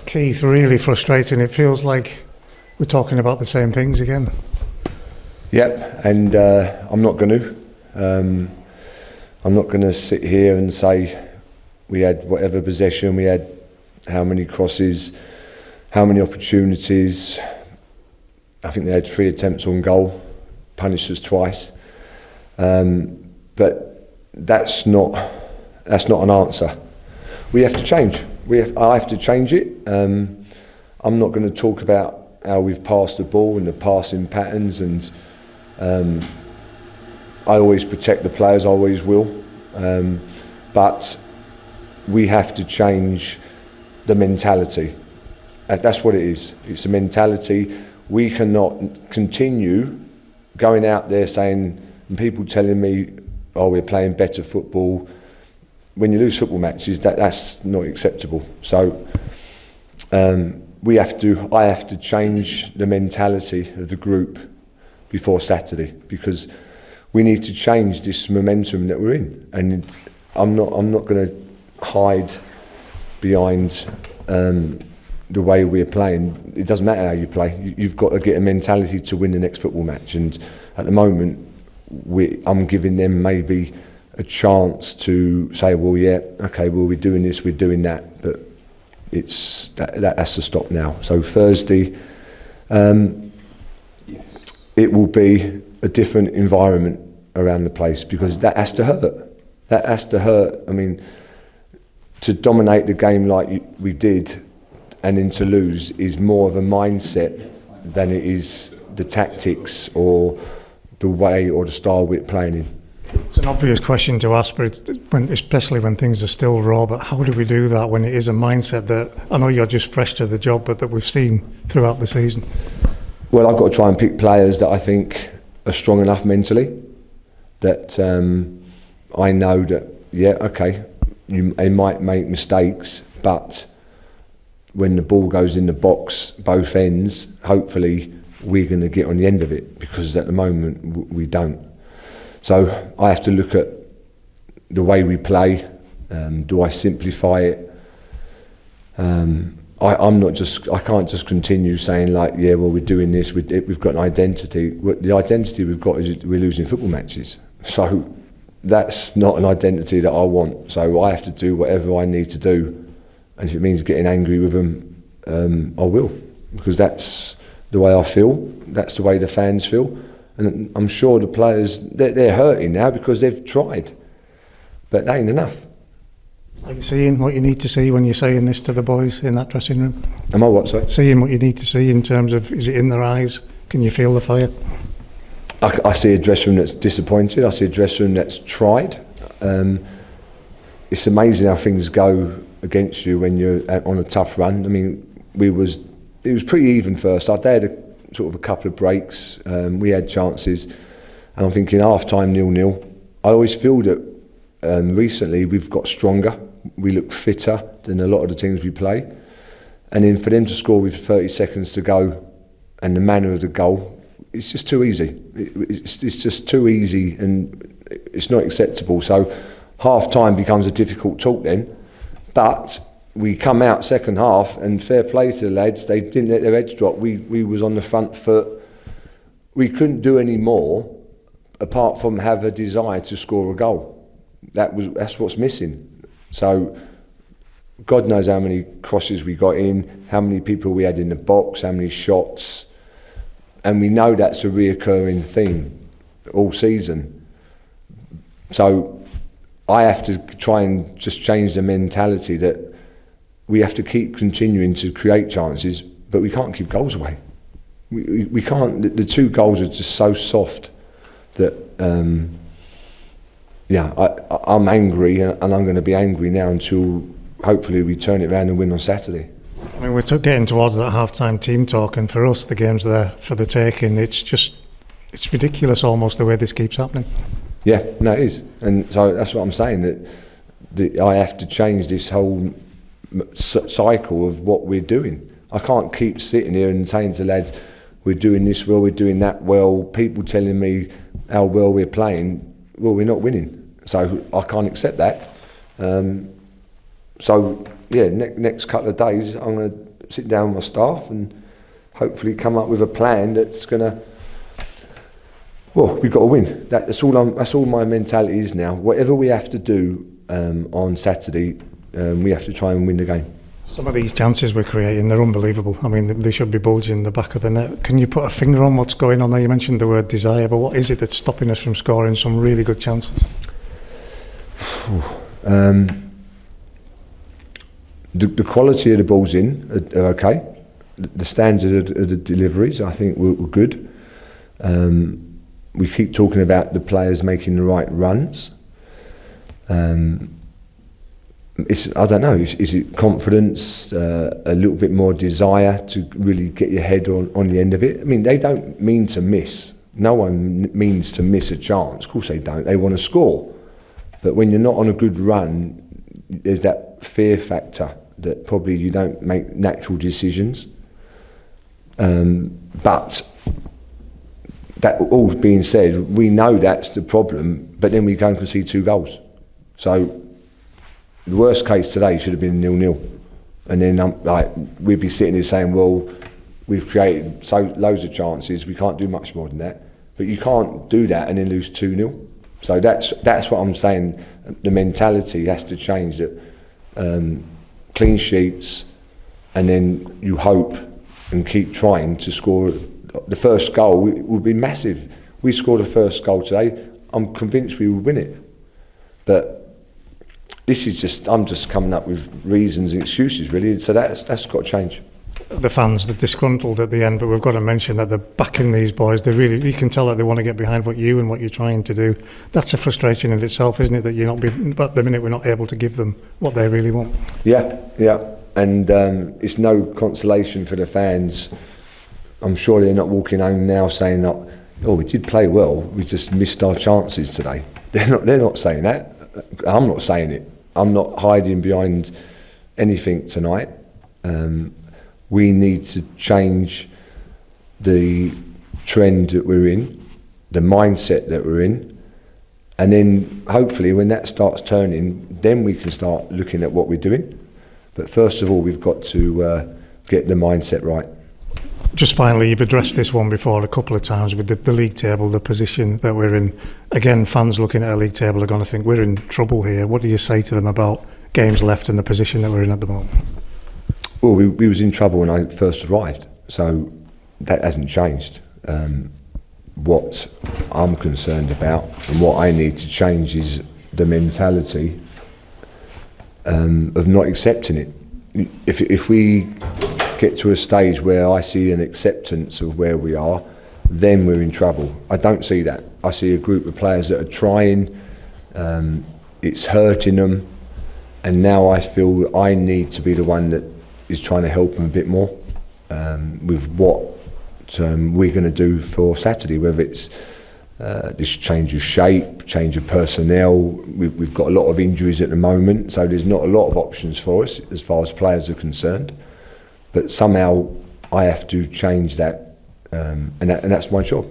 Keith, really frustrating. It feels like we're talking about the same things again. Yep, and I'm not going to. I'm not going to sit here and say we had whatever possession, we had how many crosses, how many opportunities. I think they had 3 attempts on goal, punished us twice. But that's not an answer. We have to change. I have to change it. I'm not going to talk about how we've passed the ball and the passing patterns, and I always protect the players, I always will. But we have to change the mentality. That's what it is. It's a mentality. We cannot continue going out there saying, and people telling me, oh, we're playing better football. When you lose football matches, that's not acceptable. So I have to change the mentality of the group before Saturday, because we need to change this momentum that we're in. And I'm not going to hide behind the way we're playing. It doesn't matter how you play. You've got to get a mentality to win the next football match. And at the moment, I'm giving them maybe a chance to say, well, yeah, okay, well, we're doing this, we're doing that, but that has to stop now. So Thursday, it will be a different environment around the place, because that has to hurt. That has to hurt. I mean, to dominate the game like we did and then to lose is more of a mindset than it is the tactics or the way or the style we're playing in. It's an obvious question to ask, but especially when things are still raw. But how do we do that when it is a mindset that, I know you're just fresh to the job, but that we've seen throughout the season? Well, I've got to try and pick players that I think are strong enough mentally, that I know that, yeah, okay, they might make mistakes, but when the ball goes in the box, both ends, hopefully we're going to get on the end of it, because at the moment we don't. So I have to look at the way we play. Do I simplify it? I can't just continue saying like, yeah, well, we're doing this. We've got an identity. The identity we've got is we're losing football matches. So that's not an identity that I want. So I have to do whatever I need to do, and if it means getting angry with them, I will, because that's the way I feel. That's the way the fans feel. And I'm sure the players, they're hurting now because they've tried, but that ain't enough. Are you seeing what you need to see when you're saying this to the boys in that dressing room? Am I what, sorry? Seeing what you need to see in terms of, is it in their eyes? Can you feel the fire? I see a dressing room that's disappointed. I see a dressing room that's tried. It's amazing how things go against you when you're on a tough run. I mean, it was pretty even first half. They had sort of a couple of breaks. We had chances, and I'm thinking half-time 0-0. I always feel that recently we've got stronger. We look fitter than a lot of the teams we play, and then for them to score with 30 seconds to go, and the manner of the goal, it's just too easy. It's just too easy, and it's not acceptable. So half-time becomes a difficult talk then, but we come out second half, and fair play to the lads, they didn't let their heads drop. We was on the front foot. We couldn't do any more apart from have a desire to score a goal. That's what's missing. So God knows how many crosses we got in, how many people we had in the box, how many shots, and we know that's a reoccurring thing all season. So I have to try and just change the mentality that we have to keep continuing to create chances, but we can't keep goals away. We can't. The 2 goals are just so soft that, I'm angry, and I'm going to be angry now until hopefully we turn it around and win on Saturday. I mean, we're getting towards that half-time team talk, and for us, the game's there for the taking. It's ridiculous almost the way this keeps happening. Yeah, no, it is. And so that's what I'm saying, that I have to change this whole cycle of what we're doing. I can't keep sitting here and saying to lads, we're doing this well, we're doing that well, people telling me how well we're playing. Well, we're not winning, so I can't accept that. So yeah, next couple of days I'm going to sit down with my staff and hopefully come up with a plan that's going to. Well, we've got to win. That's all my mentality is now. Whatever we have to do on Saturday, we have to try and win the game. Some of these chances we're creating, they're unbelievable. I mean, they should be bulging the back of the net. Can you put a finger on what's going on there? You mentioned the word desire, but what is it that's stopping us from scoring some really good chances? The quality of the balls in are okay. The standard of the deliveries, I think, were good. We keep talking about the players making the right runs. I don't know, is it confidence, a little bit more desire to really get your head on the end of it? I mean, they don't mean to miss. No one means to miss a chance. Of course they don't. They want to score. But when you're not on a good run, there's that fear factor that probably you don't make natural decisions. But that all being said, we know that's the problem, but then we go and concede 2 goals. So the worst case today should have been 0-0, and then we'd be sitting here saying, well, we've created loads of chances, we can't do much more than that. But you can't do that and then lose 2-0. So that's what I'm saying. The mentality has to change. That clean sheets, and then you hope and keep trying to score. The first goal would be massive. We scored the first goal today, I'm convinced we would win it. But this is I'm just coming up with reasons and excuses, really. So that's got to change. The fans, they're disgruntled at the end, but we've got to mention that they're backing these boys. You can tell that they want to get behind what you're trying to do. That's a frustration in itself, isn't it? That at the minute we're not able to give them what they really want. Yeah. And it's no consolation for the fans. I'm sure they're not walking home now saying that, oh, we did play well, we just missed our chances today. They're not saying that. I'm not saying it. I'm not hiding behind anything tonight. We need to change the trend that we're in, the mindset that we're in, and then hopefully when that starts turning, then we can start looking at what we're doing. But first of all, we've got to get the mindset right. Just finally, you've addressed this one before a couple of times with the league table, the position that we're in. Again, fans looking at a league table are going to think we're in trouble here. What do you say to them about games left and the position that we're in at the moment? Well, we was in trouble when I first arrived, so that hasn't changed. What I'm concerned about and what I need to change is the mentality of not accepting it. If we get to a stage where I see an acceptance of where we are, then we're in trouble. I don't see that. I see a group of players that are trying, it's hurting them, and now I feel I need to be the one that is trying to help them a bit more with what we're going to do for Saturday, whether it's this change of shape, change of personnel. We've got a lot of injuries at the moment, so there's not a lot of options for us as far as players are concerned. But somehow I have to change that, and that's my job.